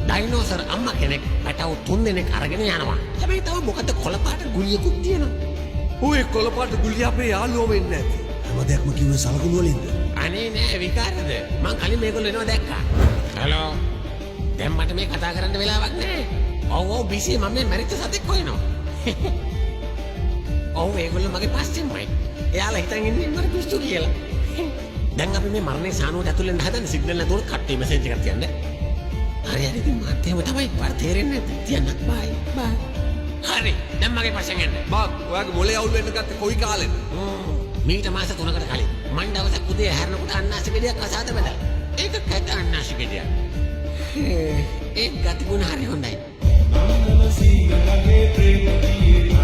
Dinosaur අම්මා කෙනෙක් පැටව 3 දෙනෙක් අරගෙන යනවා. හැබැයි තව මොකද කොළපාට ගුලියකුත් තියෙනවා. ඔය කොළපාට ගුලිය අපේ යාළුවම එන්නේ නැති. හැම දෙයක්ම කිව්වේ සලකුණු වලින්ද? අනේ නෑ විකාරද? මං කලින් මේගොල්ලෝ එනවා දැක්කා. හලෝ. දැන් මට මේ කතා කරන්න වෙලාවක් නෑ. ඔව් බිසි මම මේ මැරිච්ච සතෙක් හොයනවා. ඔව් ඒගොල්ලෝ මගේ පස්සෙන්මයි. එයාලා හිතන් ඉන්නේ මට පිස්සු කියලා. දැන් අපි මේ මරණේ සානුවට ඇතුල් වෙන්න හදන සිග්නල් නැතුව කට්ටිය මෙසේජ් එකක් තියන්න. හරි ඉතින් මාත් එහෙම තමයි පාර තේරෙන්නේ නැද්ද? තියන්න. බයි. හරි. දැන් මගේ පස්සෙන් එන්න. බා ඔයාගේ මොලේ අවුල් වෙන්න ගත්තේ කොයි කාලෙද? මීට මාස 3කට කලින් මං දවසක් උදේ හැරෙනකොට අන්නාසි ගෙඩියක් අසාද බැලලා. ඒක කැත අන්නාසි ගෙඩියක්. ඒ ගතිගුණ හරි හොඳයි. නන්දන සීගලගේ ප්‍රේම